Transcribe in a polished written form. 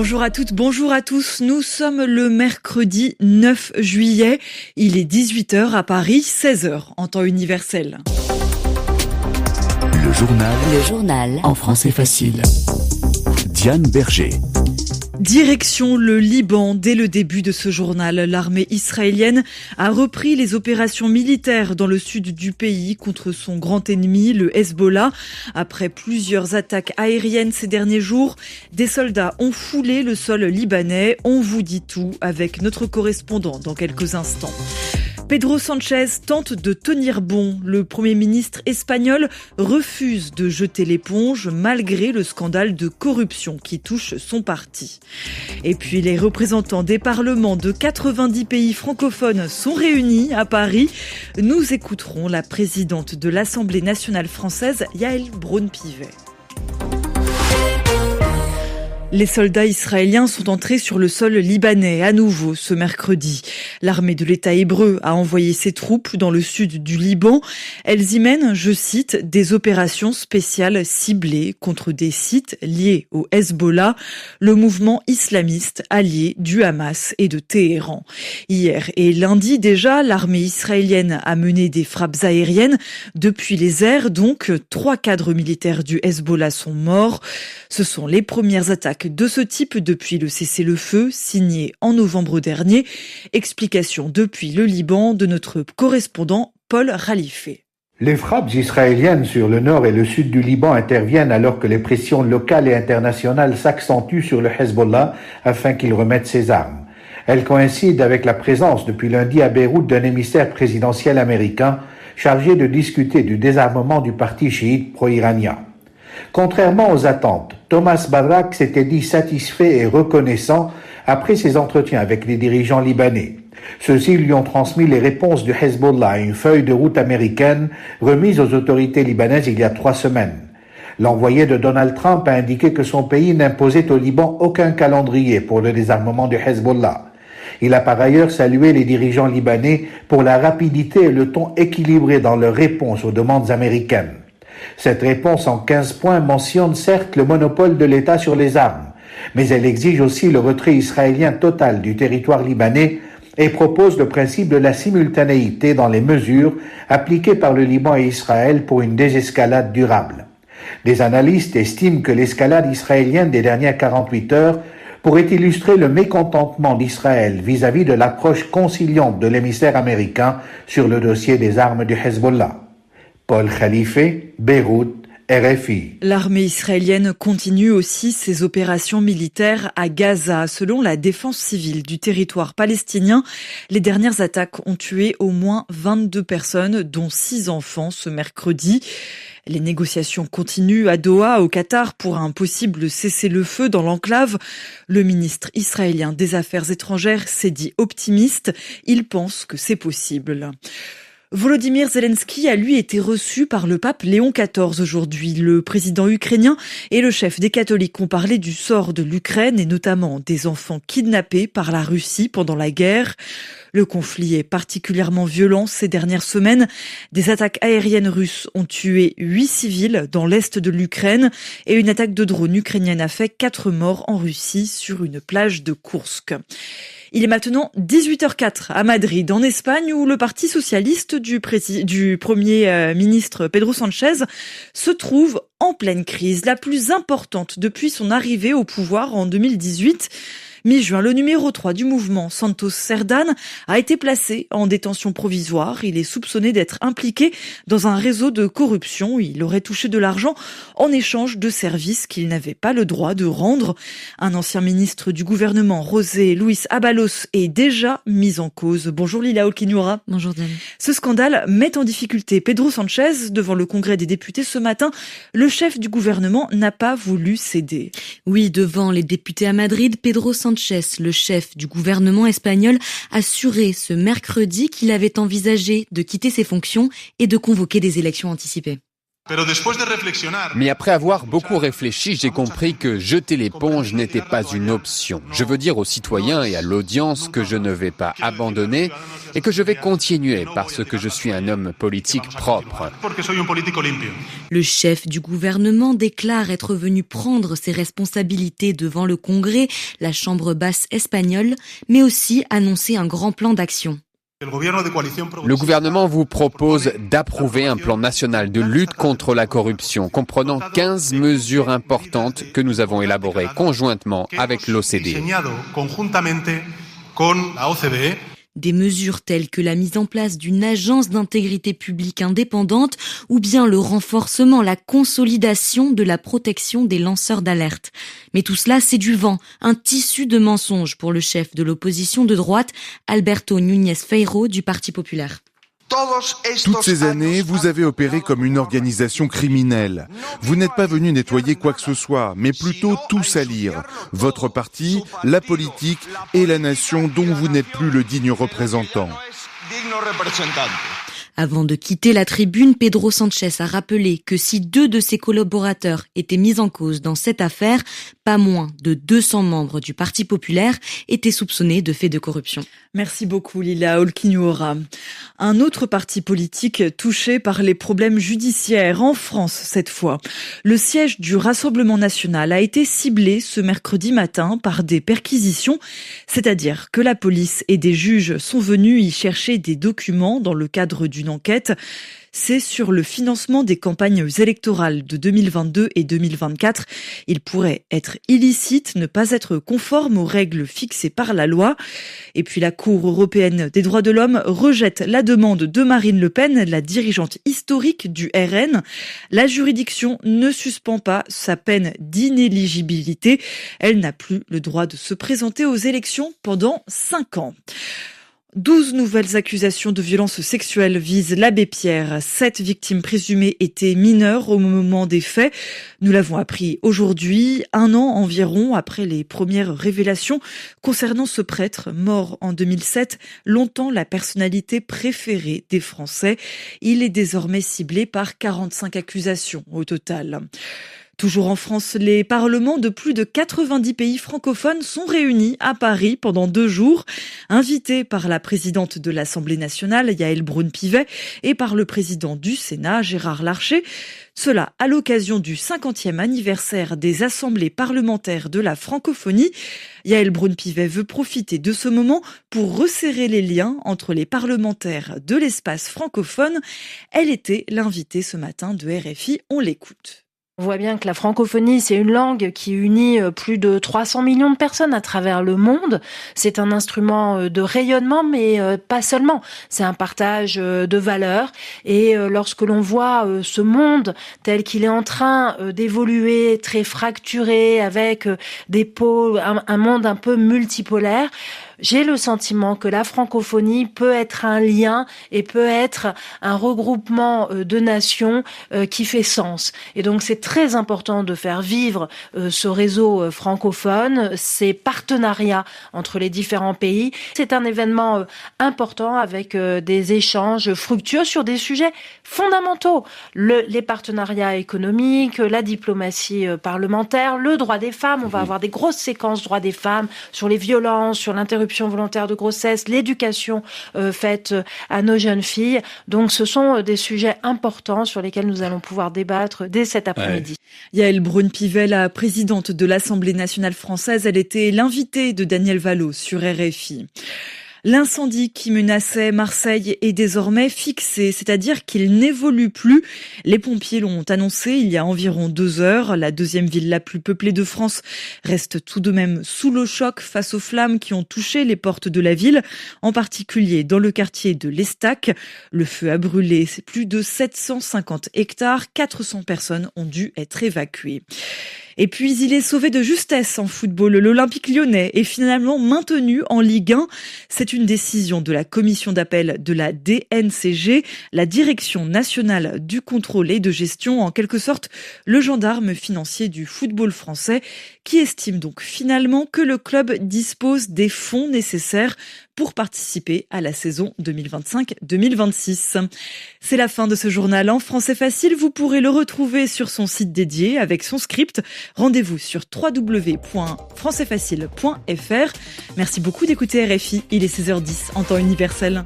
Bonjour à toutes, bonjour à tous. Nous sommes le mercredi 9 juillet. Il est 18h à Paris, 16h en temps universel. Le journal en français facile. Diane Berger. Direction le Liban. Dès le début de ce journal, l'armée israélienne a repris les opérations militaires dans le sud du pays contre son grand ennemi, le Hezbollah. Après plusieurs attaques aériennes ces derniers jours, des soldats ont foulé le sol libanais. On vous dit tout avec notre correspondant dans quelques instants. Pedro Sánchez tente de tenir bon. Le Premier ministre espagnol refuse de jeter l'éponge malgré le scandale de corruption qui touche son parti. Et puis les représentants des parlements de 90 pays francophones sont réunis à Paris. Nous écouterons la présidente de l'Assemblée nationale française, Yaël Braun-Pivet. Les soldats israéliens sont entrés sur le sol libanais à nouveau ce mercredi. L'armée de l'État hébreu a envoyé ses troupes dans le sud du Liban. Elles y mènent, je cite, des opérations spéciales ciblées contre des sites liés au Hezbollah, le mouvement islamiste allié du Hamas et de Téhéran. Hier et lundi déjà, l'armée israélienne a mené des frappes aériennes depuis les airs. Donc, 3 cadres militaires du Hezbollah sont morts. Ce sont les premières attaques de ce type depuis le cessez-le-feu signé en novembre dernier. Explication depuis le Liban de notre correspondant Paul Ralifé. Les frappes israéliennes sur le nord et le sud du Liban interviennent alors que les pressions locales et internationales s'accentuent sur le Hezbollah afin qu'il remette ses armes. Elles coïncident avec la présence depuis lundi à Beyrouth d'un émissaire présidentiel américain chargé de discuter du désarmement du parti chiite pro-iranien. Contrairement aux attentes, Thomas Barak s'était dit satisfait et reconnaissant après ses entretiens avec les dirigeants libanais. Ceux-ci lui ont transmis les réponses du Hezbollah à une feuille de route américaine remise aux autorités libanaises il y a 3 semaines. L'envoyé de Donald Trump a indiqué que son pays n'imposait au Liban aucun calendrier pour le désarmement du Hezbollah. Il a par ailleurs salué les dirigeants libanais pour la rapidité et le ton équilibré dans leur réponse aux demandes américaines. Cette réponse en 15 points mentionne certes le monopole de l'État sur les armes, mais elle exige aussi le retrait israélien total du territoire libanais et propose le principe de la simultanéité dans les mesures appliquées par le Liban et Israël pour une désescalade durable. Des analystes estiment que l'escalade israélienne des dernières 48 heures pourrait illustrer le mécontentement d'Israël vis-à-vis de l'approche conciliante de l'émissaire américain sur le dossier des armes du Hezbollah. Paul Ralifé, Beyrouth, RFI. L'armée israélienne continue aussi ses opérations militaires à Gaza. Selon la défense civile du territoire palestinien, les dernières attaques ont tué au moins 22 personnes, dont 6 enfants ce mercredi. Les négociations continuent à Doha, au Qatar, pour un possible cessez-le-feu dans l'enclave. Le ministre israélien des Affaires étrangères s'est dit optimiste. Il pense que c'est possible. Volodymyr Zelensky a lui été reçu par le pape Léon XIV aujourd'hui. Le président ukrainien et le chef des catholiques ont parlé du sort de l'Ukraine et notamment des enfants kidnappés par la Russie pendant la guerre. Le conflit est particulièrement violent ces dernières semaines. Des attaques aériennes russes ont tué 8 civils dans l'est de l'Ukraine et une attaque de drone ukrainienne a fait 4 morts en Russie sur une plage de Koursk. Il est maintenant 18h04 à Madrid, en Espagne, où le parti socialiste du Premier ministre Pedro Sánchez se trouve en pleine crise, la plus importante depuis son arrivée au pouvoir en 2018. Mi-juin, le numéro 3 du mouvement, Santos Cerdán, a été placé en détention provisoire. Il est soupçonné d'être impliqué dans un réseau de corruption. Il aurait touché de l'argent en échange de services qu'il n'avait pas le droit de rendre. Un ancien ministre du gouvernement, José Luis Ábalos, est déjà mis en cause. Bonjour Lila Olkinura. Bonjour Diane. Ce scandale met en difficulté Pedro Sánchez devant le Congrès des députés ce matin. Le chef du gouvernement n'a pas voulu céder. Oui, devant les députés à Madrid, Pedro Sánchez, le chef du gouvernement espagnol, a assuré ce mercredi qu'il avait envisagé de quitter ses fonctions et de convoquer des élections anticipées. Mais après avoir beaucoup réfléchi, j'ai compris que jeter l'éponge n'était pas une option. Je veux dire aux citoyens et à l'audience que je ne vais pas abandonner et que je vais continuer parce que je suis un homme politique propre. Le chef du gouvernement déclare être venu prendre ses responsabilités devant le Congrès, la Chambre basse espagnole, mais aussi annoncer un grand plan d'action. Le gouvernement vous propose d'approuver un plan national de lutte contre la corruption, comprenant 15 mesures importantes que nous avons élaborées conjointement avec l'OCDE. Des mesures telles que la mise en place d'une agence d'intégrité publique indépendante ou bien le renforcement, la consolidation de la protection des lanceurs d'alerte. Mais tout cela, c'est du vent, un tissu de mensonges pour le chef de l'opposition de droite, Alberto Núñez Feijóo du Parti populaire. Toutes ces années, vous avez opéré comme une organisation criminelle. Vous n'êtes pas venu nettoyer quoi que ce soit, mais plutôt tout salir. Votre parti, la politique et la nation dont vous n'êtes plus le digne représentant. Avant de quitter la tribune, Pedro Sanchez a rappelé que si 2 de ses collaborateurs étaient mis en cause dans cette affaire, pas moins de 200 membres du Parti populaire étaient soupçonnés de faits de corruption. Merci beaucoup Lila Olkinuora. Un autre parti politique touché par les problèmes judiciaires en France cette fois. Le siège du Rassemblement national a été ciblé ce mercredi matin par des perquisitions, c'est-à-dire que la police et des juges sont venus y chercher des documents dans le cadre d'une enquête. C'est sur le financement des campagnes électorales de 2022 et 2024. Il pourrait être illicite, ne pas être conforme aux règles fixées par la loi. Et puis la Cour européenne des droits de l'homme rejette la demande de Marine Le Pen, la dirigeante historique du RN. La juridiction ne suspend pas sa peine d'inéligibilité. Elle n'a plus le droit de se présenter aux élections pendant 5 ans. 12 nouvelles accusations de violences sexuelles visent l'abbé Pierre. 7 victimes présumées étaient mineures au moment des faits. Nous l'avons appris aujourd'hui, 1 an environ après les premières révélations concernant ce prêtre mort en 2007, longtemps la personnalité préférée des Français. Il est désormais ciblé par 45 accusations au total. Toujours en France, les parlements de plus de 90 pays francophones sont réunis à Paris pendant 2 jours, invités par la présidente de l'Assemblée nationale, Yaël Braun-Pivet, et par le président du Sénat, Gérard Larcher. Cela à l'occasion du 50e anniversaire des assemblées parlementaires de la francophonie. Yaël Braun-Pivet veut profiter de ce moment pour resserrer les liens entre les parlementaires de l'espace francophone. Elle était l'invitée ce matin de RFI. On l'écoute. On voit bien que la francophonie, c'est une langue qui unit plus de 300 millions de personnes à travers le monde. C'est un instrument de rayonnement, mais pas seulement. C'est un partage de valeurs. Et lorsque l'on voit ce monde tel qu'il est en train d'évoluer, très fracturé, avec des pôles, un monde un peu multipolaire, j'ai le sentiment que la francophonie peut être un lien et peut être un regroupement de nations qui fait sens. Et donc c'est très important de faire vivre ce réseau francophone, ces partenariats entre les différents pays. C'est un événement important avec des échanges fructueux sur des sujets fondamentaux. Les partenariats économiques, la diplomatie parlementaire, le droit des femmes. On va avoir des grosses séquences droit des femmes sur les violences, sur l'interruption volontaire de grossesse, l'éducation faite à nos jeunes filles. Donc ce sont des sujets importants sur lesquels nous allons pouvoir débattre dès cet après-midi. Yaël Braun-Pivet, la présidente de l'Assemblée nationale française, elle était l'invitée de Daniel Vallot sur RFI. L'incendie qui menaçait Marseille est désormais fixé, c'est-à-dire qu'il n'évolue plus. Les pompiers l'ont annoncé il y a environ 2 heures. La deuxième ville la plus peuplée de France reste tout de même sous le choc face aux flammes qui ont touché les portes de la ville, en particulier dans le quartier de l'Estac. Le feu a brûlé plus de 750 hectares, 400 personnes ont dû être évacuées. Et puis, il est sauvé de justesse en football. L'Olympique lyonnais est finalement maintenu en Ligue 1. C'est une décision de la commission d'appel de la DNCG, la Direction nationale du contrôle et de gestion, en quelque sorte le gendarme financier du football français, qui estime donc finalement que le club dispose des fonds nécessaires pour participer à la saison 2025-2026. C'est la fin de ce journal en français facile. Vous pourrez le retrouver sur son site dédié avec son script. Rendez-vous sur www.françaisfacile.fr. Merci beaucoup d'écouter RFI. Il est 16h10 en temps universel.